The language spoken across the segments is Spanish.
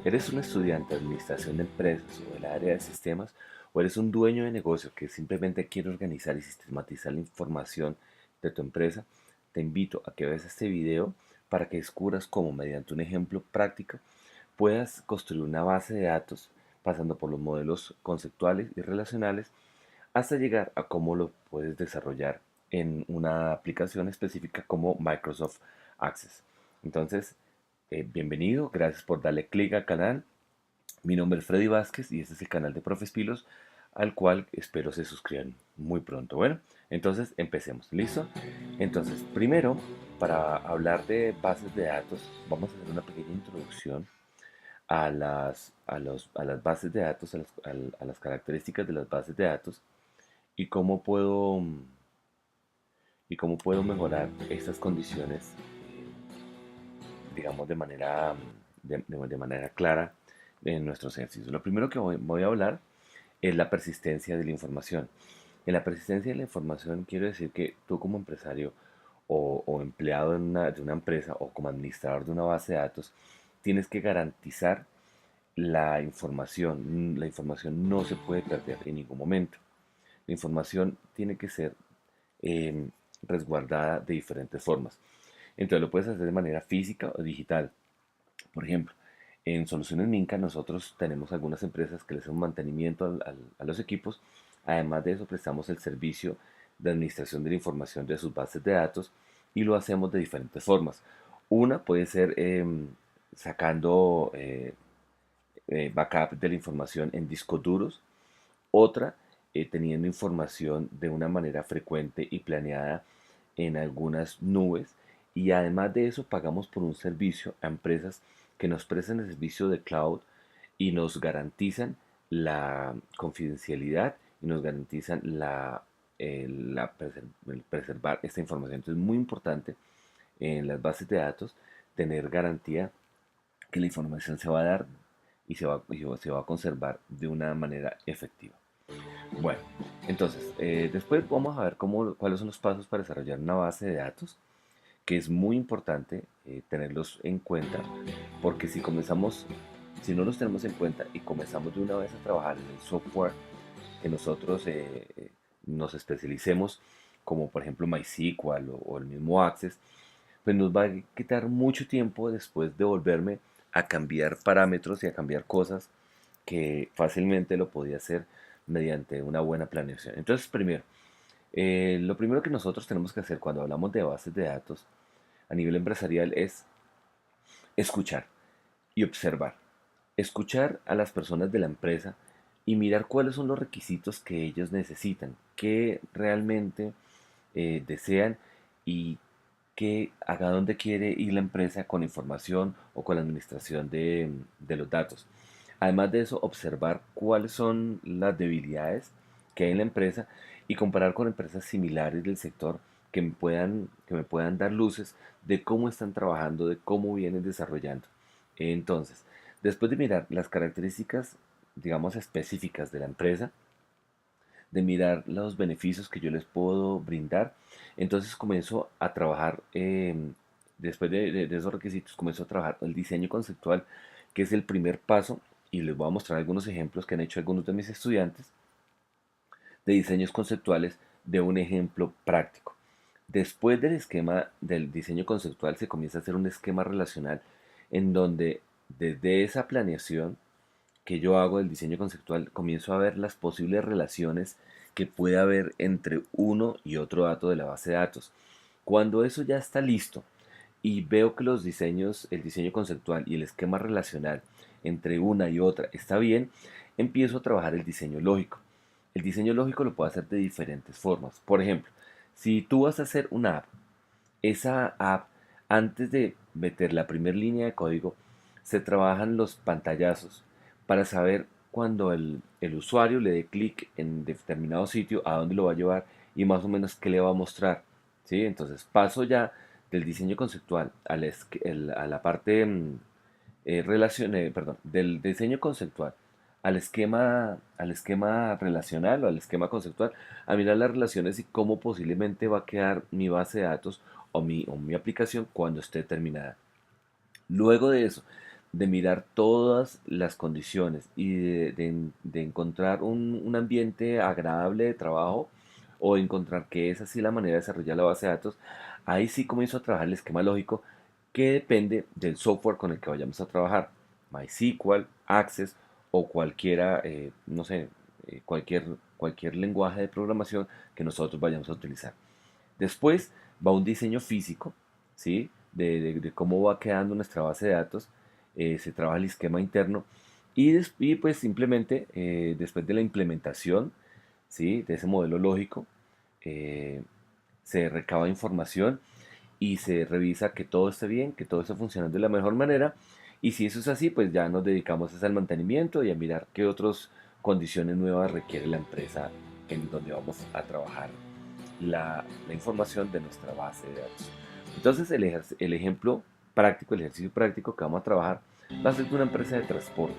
¿Eres un estudiante de administración de empresas o del área de sistemas? ¿O eres un dueño de negocio que simplemente quiere organizar y sistematizar la información de tu empresa? Te invito a que veas este video para que descubras cómo, mediante un ejemplo práctico, puedas construir una base de datos pasando por los modelos conceptuales y relacionales hasta llegar a cómo lo puedes desarrollar en una aplicación específica como Microsoft Access. Entonces, bienvenido, gracias por darle clic al canal. Mi nombre es Freddy Vázquez y este es el canal de Profespilos al cual espero se suscriban muy pronto. Bueno, entonces empecemos. ¿Listo? Entonces, primero, para hablar de bases de datos, vamos a hacer una pequeña introducción a las bases de datos, a las características de las bases de datos y y cómo puedo mejorar estas condiciones, digamos, de manera clara en nuestros ejercicios. Lo primero que voy a hablar es la persistencia de la información. En la persistencia de la información quiero decir que tú como empresario o empleado de una empresa o como administrador de una base de datos, tienes que garantizar la información. La información no se puede perder en ningún momento. La información tiene que ser eh, resguardada de diferentes formas. Entonces lo puedes hacer de manera física o digital. Por ejemplo, en Soluciones Minca nosotros tenemos algunas empresas que le hacen mantenimiento a los equipos. Además de eso, prestamos el servicio de administración de la información de sus bases de datos y lo hacemos de diferentes formas. Una puede ser sacando backup de la información en discos duros. Otra, teniendo información de una manera frecuente y planeada en algunas nubes. Y además de eso, pagamos por un servicio a empresas que nos prestan el servicio de cloud y nos garantizan la confidencialidad y nos garantizan el preservar esta información. Entonces es muy importante en las bases de datos tener garantía que la información se va a dar se va a conservar de una manera efectiva. Bueno, entonces, después vamos a ver cuáles son los pasos para desarrollar una base de datos, que es muy importante tenerlos en cuenta, porque si no los tenemos en cuenta y comenzamos de una vez a trabajar en el software que nosotros nos especialicemos, como por ejemplo MySQL o el mismo Access, pues nos va a quitar mucho tiempo después de volverme a cambiar parámetros y a cambiar cosas que fácilmente lo podía hacer mediante una buena planeación. Entonces, primero, lo primero que nosotros tenemos que hacer cuando hablamos de bases de datos a nivel empresarial es escuchar y observar. Escuchar a las personas de la empresa y mirar cuáles son los requisitos que ellos necesitan, qué realmente desean y haga dónde quiere ir la empresa con información o con la administración de los datos. Además de eso, observar cuáles son las debilidades que hay en la empresa y comparar con empresas similares del sector que me puedan dar luces de cómo están trabajando, de cómo vienen desarrollando. Entonces, después de mirar las características, digamos, específicas de la empresa, de mirar los beneficios que yo les puedo brindar. Entonces comienzo a trabajar, después de esos requisitos, comienzo a trabajar el diseño conceptual, que es el primer paso, y les voy a mostrar algunos ejemplos que han hecho algunos de mis estudiantes de diseños conceptuales de un ejemplo práctico. Después del esquema del diseño conceptual se comienza a hacer un esquema relacional en donde desde esa planeación que yo hago del diseño conceptual, comienzo a ver las posibles relaciones que puede haber entre uno y otro dato de la base de datos. Cuando eso ya está listo y veo que el diseño conceptual y el esquema relacional entre una y otra está bien, empiezo a trabajar el diseño lógico. El diseño lógico lo puedo hacer de diferentes formas. Por ejemplo, si tú vas a hacer una app, esa app, antes de meter la primera línea de código, se trabajan los pantallazos para saber cuando el usuario le dé clic en determinado sitio, a dónde lo va a llevar y más o menos qué le va a mostrar. ¿Sí? Entonces paso ya del diseño conceptual a la parte perdón, del diseño conceptual al esquema relacional o al esquema conceptual, a mirar las relaciones y cómo posiblemente va a quedar mi base de datos o mi aplicación cuando esté terminada. Luego de eso, de mirar todas las condiciones y de encontrar un ambiente agradable de trabajo o de encontrar que es así la manera de desarrollar la base de datos, ahí sí comienzo a trabajar el esquema lógico que depende del software con el que vayamos a trabajar. MySQL, Access o cualquiera, no sé, cualquier lenguaje de programación que nosotros vayamos a utilizar. Después va un diseño físico, ¿sí? De cómo va quedando nuestra base de datos. Se trabaja el esquema interno y pues simplemente después de la implementación, ¿sí? De ese modelo lógico, eh, se recaba información y se revisa que todo esté bien, que todo esté funcionando de la mejor manera. Y si eso es así, pues ya nos dedicamos al mantenimiento y a mirar qué otras condiciones nuevas requiere la empresa en donde vamos a trabajar la información de nuestra base de datos. Entonces el ejemplo práctico, el ejercicio práctico que vamos a trabajar va a ser de una empresa de transporte,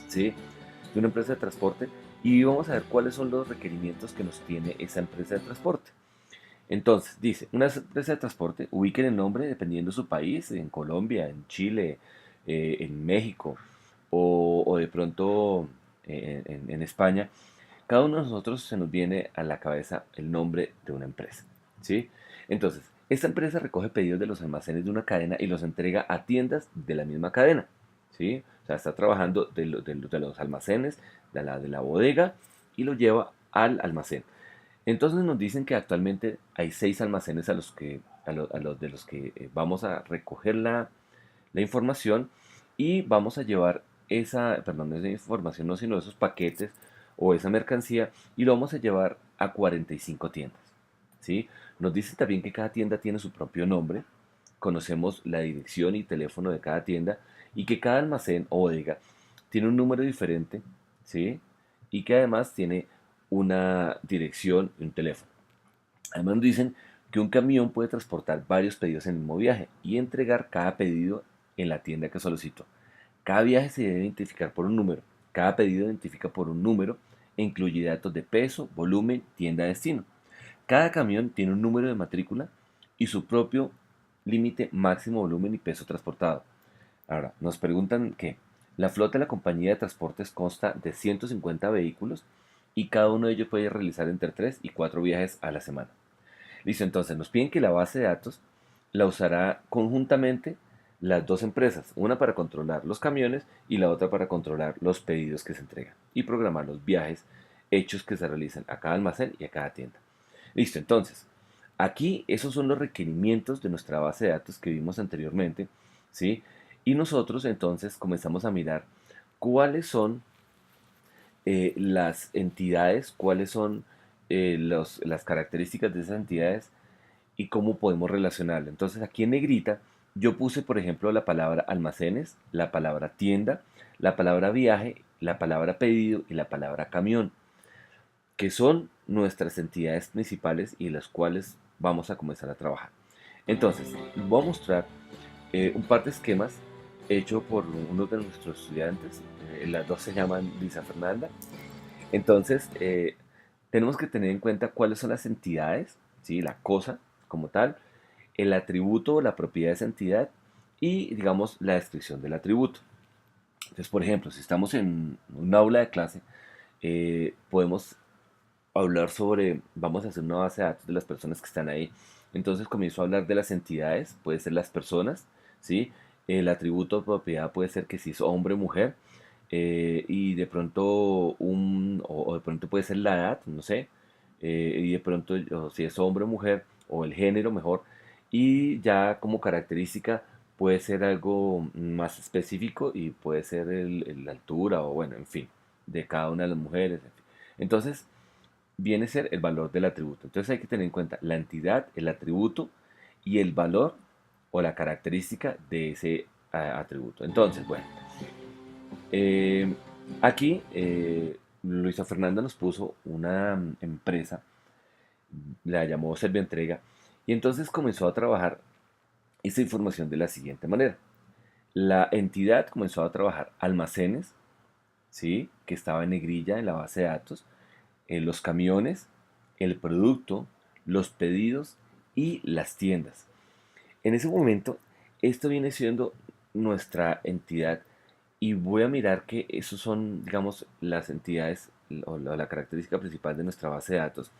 ¿sí? De una empresa de transporte y vamos a ver cuáles son los requerimientos que nos tiene esa empresa de transporte. Entonces, dice, una empresa de transporte, ubiquen el nombre dependiendo de su país, en Colombia, en Chile, en México o de pronto en España. Cada uno de nosotros se nos viene a la cabeza el nombre de una empresa, ¿sí? Entonces, esta empresa recoge pedidos de los almacenes de una cadena y los entrega a tiendas de la misma cadena, ¿sí? O sea, está trabajando de los almacenes, de la bodega y lo lleva al almacén. Entonces nos dicen que actualmente hay 6 almacenes a los de los que vamos a recoger la información y vamos a llevar perdón, esa información no, sino esos paquetes o esa mercancía y lo vamos a llevar a 45 tiendas, ¿sí? Nos dicen también que cada tienda tiene su propio nombre, conocemos la dirección y teléfono de cada tienda y que cada almacén o bodega tiene un número diferente, ¿sí? Y que además tiene una dirección y un teléfono. Además nos dicen que un camión puede transportar varios pedidos en el mismo viaje y entregar cada pedido en la tienda que solicitó. Cada viaje se debe identificar por un número. Cada pedido identifica por un número e incluye datos de peso, volumen, tienda, destino. Cada camión tiene un número de matrícula y su propio límite máximo volumen y peso transportado. Ahora, nos preguntan que la flota de la compañía de transportes consta de 150 vehículos y cada uno de ellos puede realizar entre 3 y 4 viajes a la semana. Listo, entonces nos piden que la base de datos la usará conjuntamente las dos empresas, una para controlar los camiones y la otra para controlar los pedidos que se entregan y programar los viajes hechos que se realizan a cada almacén y a cada tienda. Listo, entonces, aquí esos son los requerimientos de nuestra base de datos que vimos anteriormente, ¿sí? Y nosotros entonces comenzamos a mirar cuáles son las entidades, cuáles son las características de esas entidades y cómo podemos relacionarlo. Entonces aquí en negrita yo puse, por ejemplo, la palabra almacenes, la palabra tienda, la palabra viaje, la palabra pedido y la palabra camión, que son nuestras entidades principales y las cuales vamos a comenzar a trabajar. Entonces, voy a mostrar un par de esquemas hecho por uno de nuestros estudiantes. Las dos se llaman Lisa Fernanda. Entonces, tenemos que tener en cuenta cuáles son las entidades, ¿sí? La cosa como tal, el atributo o la propiedad de esa entidad y, digamos, la descripción del atributo. Entonces, por ejemplo, si estamos en un aula de clase, podemos hablar sobre, vamos a hacer una base de datos de las personas que están ahí. Entonces comienzo a hablar de las entidades, puede ser las personas, ¿sí? El atributo de propiedad puede ser que si es hombre o mujer, y de pronto o de pronto puede ser la edad, no sé, y de pronto o si es hombre o mujer, o el género mejor, y ya como característica puede ser algo más específico y puede ser la altura o bueno, en fin, de cada una de las mujeres. En fin. Entonces, viene a ser el valor del atributo. Entonces hay que tener en cuenta la entidad, el atributo y el valor o la característica de ese atributo. Entonces, bueno, eh, aquí Luisa Fernanda nos puso una empresa, la llamó Servientrega, y entonces comenzó a trabajar esa información de la siguiente manera. La entidad comenzó a trabajar almacenes, ¿sí? Que estaba en negrilla en la base de datos, los camiones, el producto, los pedidos y las tiendas. En ese momento, esto viene siendo nuestra entidad y voy a mirar que esos son, digamos, las entidades o la característica principal de nuestra base de datos.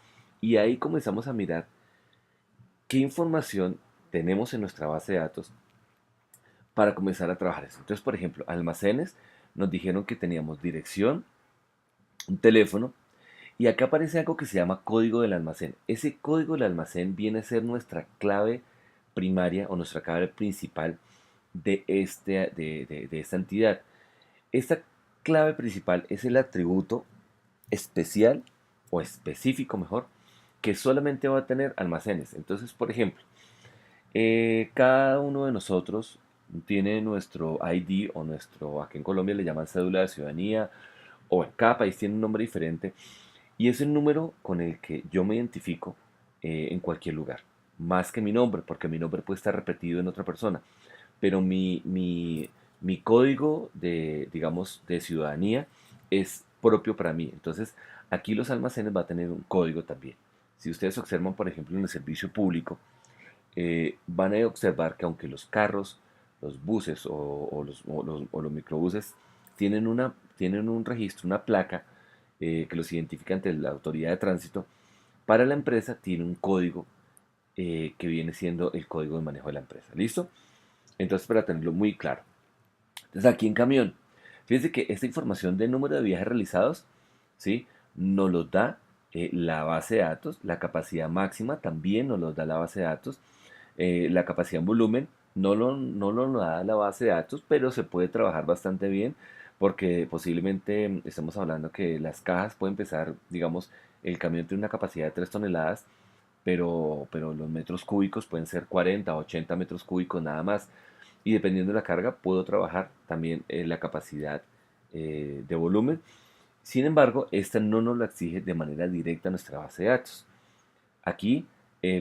Y ahí comenzamos a mirar qué información tenemos en nuestra base de datos para comenzar a trabajar eso. Entonces, por ejemplo, almacenes nos dijeron que teníamos dirección, un teléfono, y acá aparece algo que se llama código del almacén. Ese código del almacén viene a ser nuestra clave primaria o nuestra clave principal de esta entidad. Esta clave principal es el atributo especial o específico mejor que solamente va a tener almacenes. Entonces, por ejemplo, cada uno de nosotros tiene nuestro ID o nuestro, aquí en Colombia le llaman cédula de ciudadanía, o en cada país tiene un nombre diferente, y es el número con el que yo me identifico en cualquier lugar, más que mi nombre, porque mi nombre puede estar repetido en otra persona, pero mi código de, digamos, de ciudadanía es propio para mí. Entonces, aquí los almacenes va a tener un código también. Si ustedes observan, por ejemplo, en el servicio público, van a observar que aunque los carros, los buses o los microbuses tienen un registro, una placa que los identifica ante la autoridad de tránsito, para la empresa tiene un código que viene siendo el código de manejo de la empresa. ¿Listo? Entonces, para tenerlo muy claro. Entonces, aquí en camión, fíjense que esta información de número de viajes realizados, ¿sí? Nos los da la base de datos, la capacidad máxima también nos los da la base de datos, la capacidad en volumen no lo da la base de datos, pero se puede trabajar bastante bien porque posiblemente estamos hablando que las cajas pueden pesar, digamos, el camión tiene una capacidad de 3 toneladas, pero los metros cúbicos pueden ser 40 o 80 metros cúbicos nada más. Y dependiendo de la carga, puedo trabajar también la capacidad de volumen. Sin embargo, esta no nos la exige de manera directa nuestra base de datos. Aquí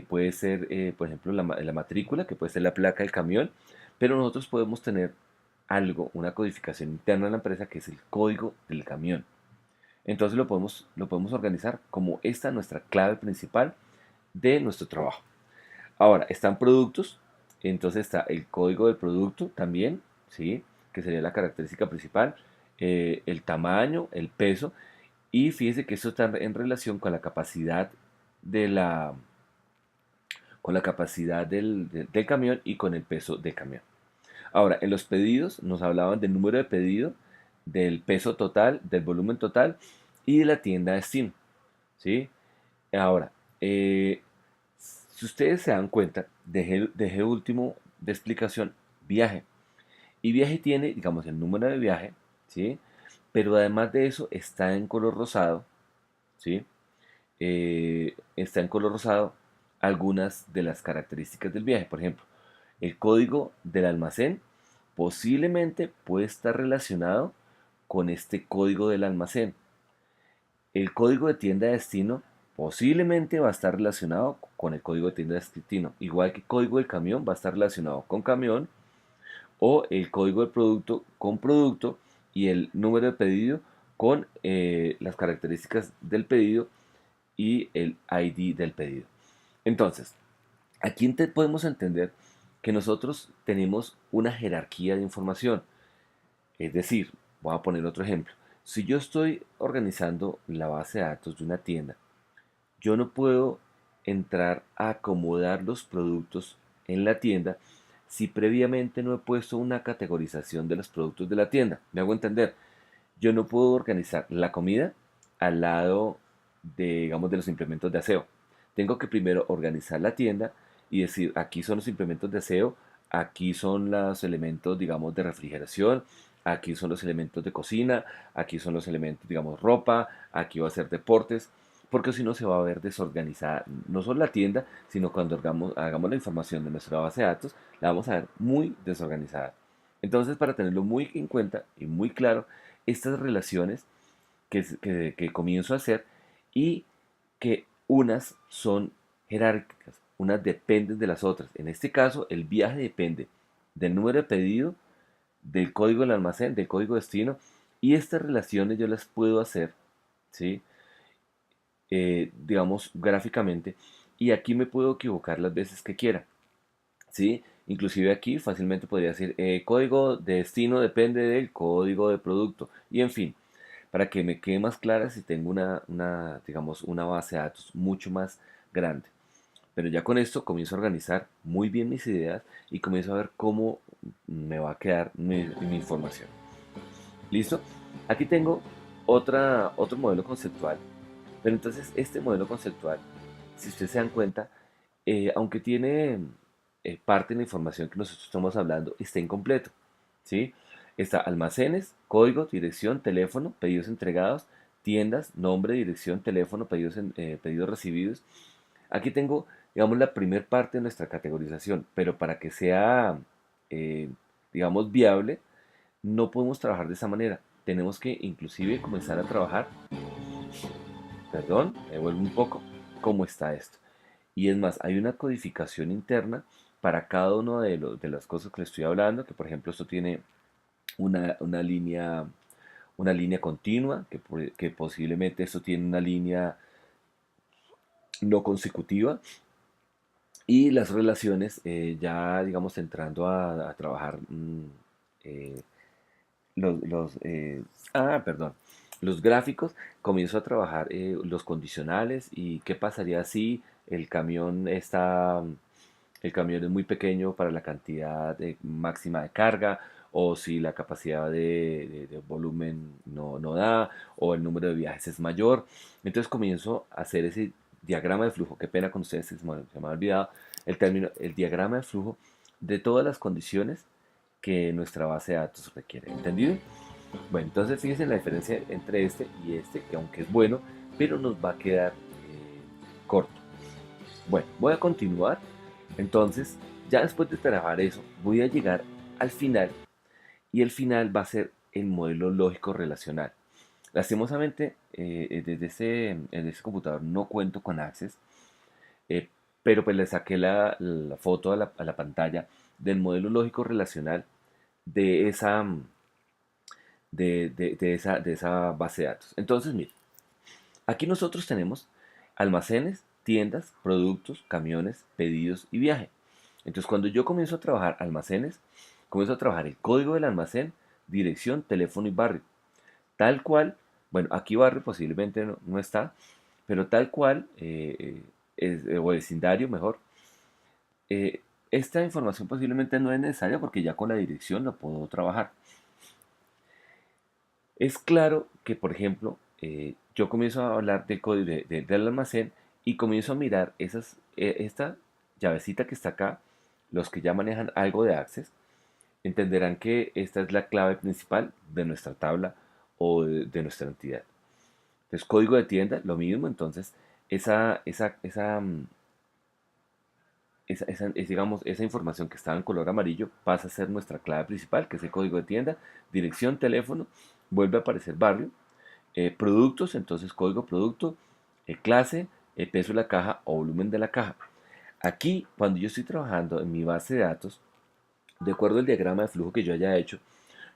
puede ser, por ejemplo, la matrícula, que puede ser la placa del camión, pero nosotros podemos tener algo, una codificación interna de la empresa que es el código del camión. Entonces lo podemos organizar como esta nuestra clave principal de nuestro trabajo. Ahora, están productos, entonces está el código del producto también, ¿sí? Que sería la característica principal, el tamaño, el peso, y fíjese que esto está en relación con la capacidad de la, con la capacidad del camión y con el peso del camión. Ahora, en los pedidos nos hablaban del número de pedido, del peso total, del volumen total y de la tienda destino, ¿sí? Ahora, si ustedes se dan cuenta, dejé último de explicación viaje. Y viaje tiene, digamos, el número de viaje, ¿sí? Pero además de eso está en color rosado, ¿sí? Está en color rosado algunas de las características del viaje. Por ejemplo, el código del almacén posiblemente puede estar relacionado con este código del almacén. El código de tienda de destino posiblemente va a estar relacionado con el código de tienda de destino. Igual que el código del camión va a estar relacionado con camión o el código del producto con producto y el número de pedido con las características del pedido y el ID del pedido. Entonces, aquí podemos entender que nosotros tenemos una jerarquía de información. Es decir, voy a poner otro ejemplo. Si yo estoy organizando la base de datos de una tienda, yo no puedo entrar a acomodar los productos en la tienda si previamente no he puesto una categorización de los productos de la tienda. ¿Me hago entender? Yo no puedo organizar la comida al lado de, digamos, de los implementos de aseo. Tengo que primero organizar la tienda y decir, aquí son los implementos de aseo, aquí son los elementos, digamos, de refrigeración, aquí son los elementos de cocina, aquí son los elementos, digamos, ropa, aquí va a ser deportes, porque si no se va a ver desorganizada, no solo la tienda, sino cuando hagamos la información de nuestra base de datos, la vamos a ver muy desorganizada. Entonces, para tenerlo muy en cuenta y muy claro, estas relaciones que comienzo a hacer y que unas son jerárquicas, unas dependen de las otras. En este caso, el viaje depende del número de pedido, del código del almacén, del código destino, y estas relaciones yo las puedo hacer, ¿sí? Digamos, gráficamente, y aquí me puedo equivocar las veces que quiera, ¿sí? Inclusive aquí fácilmente podría decir código de destino depende del código de producto. Y en fin, para que me quede más clara si tengo digamos, una base de datos mucho más grande. Pero ya con esto comienzo a organizar muy bien mis ideas y comienzo a ver cómo me va a quedar mi información. ¿Listo? Aquí tengo otro modelo conceptual. Pero entonces este modelo conceptual, si ustedes se dan cuenta, aunque tiene parte de la información que nosotros estamos hablando, está incompleto. ¿Sí? Está almacenes, código, dirección, teléfono, pedidos entregados, tiendas, nombre, dirección, teléfono, pedidos recibidos. Aquí tengo, digamos, la primer parte de nuestra categorización, pero para que sea, eh, digamos, viable, no podemos trabajar de esa manera. Tenemos que inclusive comenzar a trabajar, perdón, me vuelvo un poco, cómo está esto. Y es más, hay una codificación interna para cada uno de las cosas que le estoy hablando, que por ejemplo esto tiene una línea continua, que posiblemente esto tiene una línea no consecutiva, y las relaciones, ya digamos entrando a trabajar eh, perdón, los gráficos, comienzo a trabajar los condicionales y qué pasaría si el camión es muy pequeño para la cantidad máxima de carga, o si la capacidad de volumen no da, o el número de viajes es mayor. Entonces comienzo a hacer ese diagrama de flujo. Qué pena con ustedes, se me ha olvidado el término, el diagrama de flujo de todas las condiciones que nuestra base de datos requiere. ¿Entendido? Bueno, entonces fíjense la diferencia entre este y este, que aunque es bueno, pero nos va a quedar corto. Bueno, voy a continuar. Entonces, ya después de trabajar eso, voy a llegar al final, y el final va a ser el modelo lógico relacional. Lastimosamente, en ese computador no cuento con Access, eh, pero pues le saqué la foto a la pantalla del modelo lógico relacional de esa base de datos. Entonces, miren, aquí nosotros tenemos almacenes, tiendas, productos, camiones, pedidos y viaje. Entonces, cuando yo comienzo a trabajar almacenes, comienzo a trabajar el código del almacén, dirección, teléfono y barrio. Tal cual, bueno, aquí barrio posiblemente no está, pero tal cual, o vecindario mejor, esta información posiblemente no es necesaria porque ya con la dirección la puedo trabajar. Es claro que, por ejemplo, yo comienzo a hablar del código del almacén y comienzo a mirar esta llavecita que está acá. Los que ya manejan algo de Access entenderán que esta es la clave principal de nuestra tabla o de nuestra entidad. Entonces, código de tienda, lo mismo. Entonces, esa, esa, esa, mm, digamos, esa información que estaba en color amarillo pasa a ser nuestra clave principal, que es el código de tienda, dirección, teléfono, vuelve a aparecer barrio, productos, entonces código producto, clase, peso de la caja o volumen de la caja. Aquí, cuando yo estoy trabajando en mi base de datos, de acuerdo al diagrama de flujo que yo haya hecho,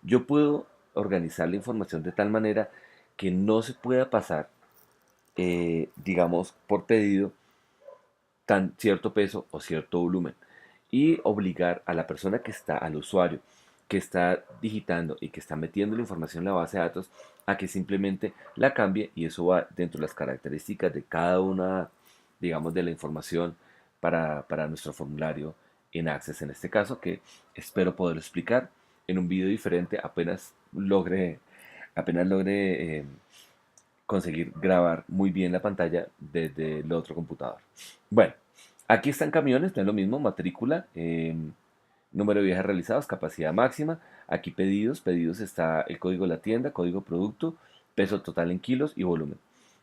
yo puedo organizar la información de tal manera que no se pueda pasar, digamos, por pedido cierto peso o cierto volumen, y obligar a la persona que está, al usuario que está digitando y que está metiendo la información en la base de datos, a que simplemente la cambie, y eso va dentro de las características de cada una, digamos, de la información para nuestro formulario en Access, en este caso, que espero poder explicar en un video diferente apenas logre conseguir grabar muy bien la pantalla desde el otro computador. Bueno, aquí están camiones, no es lo mismo, matrícula, número de viajes realizados, capacidad máxima. Aquí pedidos está el código de la tienda, código producto, peso total en kilos y volumen.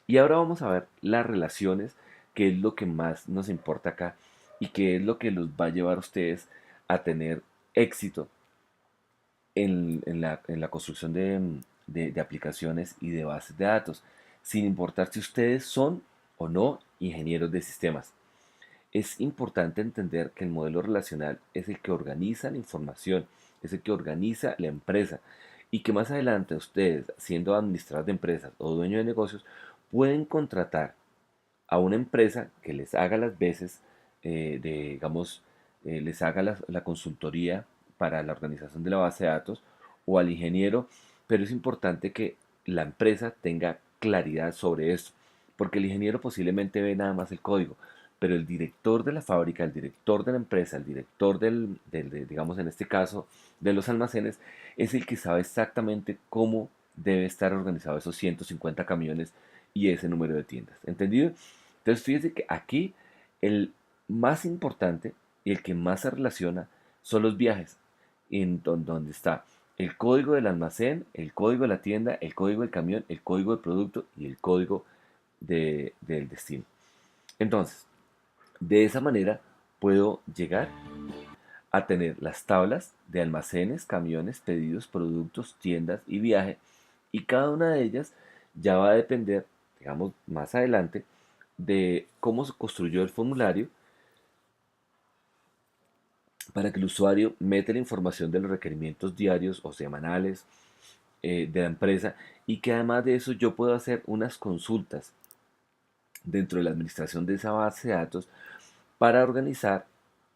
Y ahora vamos a ver las relaciones, que es lo que más nos importa acá y que es lo que los va a llevar a ustedes a tener éxito en la construcción de aplicaciones y de bases de datos, sin importar si ustedes son o no ingenieros de sistemas. Es importante entender que el modelo relacional es el que organiza la información, es el que organiza la empresa, y que más adelante ustedes, siendo administradores de empresas o dueños de negocios, pueden contratar a una empresa que les haga las veces, digamos, les haga la consultoría para la organización de la base de datos o al ingeniero, pero es importante que la empresa tenga claridad sobre esto, porque el ingeniero posiblemente ve nada más el código, pero el director de la fábrica, el director de la empresa, el director digamos en este caso, de los almacenes, es el que sabe exactamente cómo debe estar organizado esos 150 camiones y ese número de tiendas. ¿Entendido? Entonces fíjese que aquí el más importante y el que más se relaciona son los viajes, donde está el código del almacén, el código de la tienda, el código del camión, el código del producto y el código del destino. Entonces, de esa manera puedo llegar a tener las tablas de almacenes, camiones, pedidos, productos, tiendas y viaje. Y cada una de ellas ya va a depender, digamos, más adelante, de cómo se construyó el formulario para que el usuario meta la información de los requerimientos diarios o semanales de la empresa y que además de eso yo puedo hacer unas consultas dentro de la administración de esa base de datos para organizar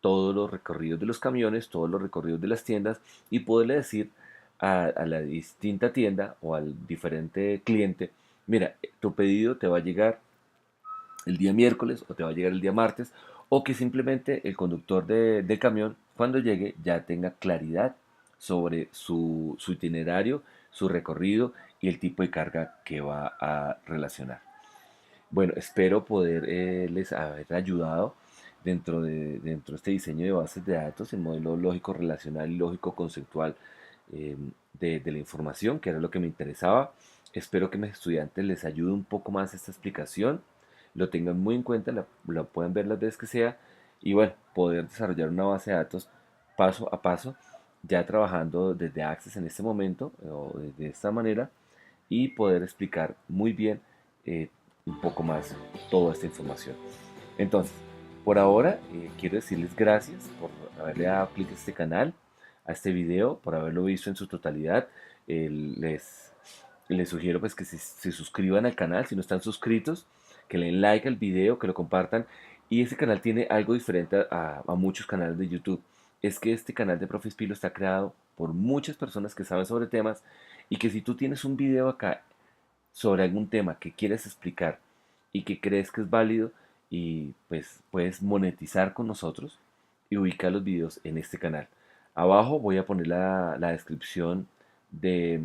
todos los recorridos de los camiones, todos los recorridos de las tiendas y poderle decir a la distinta tienda o al diferente cliente, mira, tu pedido te va a llegar el día miércoles o te va a llegar el día martes, o que simplemente el conductor del camión cuando llegue ya tenga claridad sobre su itinerario, su recorrido y el tipo de carga que va a relacionar. Bueno, espero poder les haber ayudado dentro de este diseño de bases de datos, el modelo lógico relacional y lógico conceptual eh, de la información, que era lo que me interesaba. Espero que mis estudiantes les ayude un poco más esta explicación, lo tengan muy en cuenta, lo pueden ver las veces que sea y bueno, poder desarrollar una base de datos paso a paso, ya trabajando desde Access en este momento o de esta manera y poder explicar muy bien eh, un poco más toda esta información. Entonces, por ahora quiero decirles gracias por haberle dado clic a este canal, a este video, por haberlo visto en su totalidad. Les sugiero pues que se suscriban al canal si no están suscritos, que le den like al video, que lo compartan. Y este canal tiene algo diferente a muchos canales de YouTube. Es que este canal de Profe Espilo está creado por muchas personas que saben sobre temas y que si tú tienes un video acá sobre algún tema que quieres explicar y que crees que es válido y pues puedes monetizar con nosotros y ubicar los videos en este canal. Abajo voy a poner la descripción de,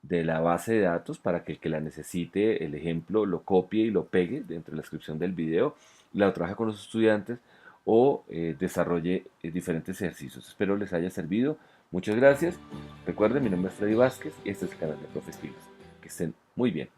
de la base de datos para que el que la necesite, el ejemplo, lo copie y lo pegue dentro de la descripción del video, la trabaje con los estudiantes o desarrolle diferentes ejercicios. Espero les haya servido. Muchas gracias. Recuerden, mi nombre es Freddy Vázquez y este es el canal de Profe Estilos. Que estén muy bien.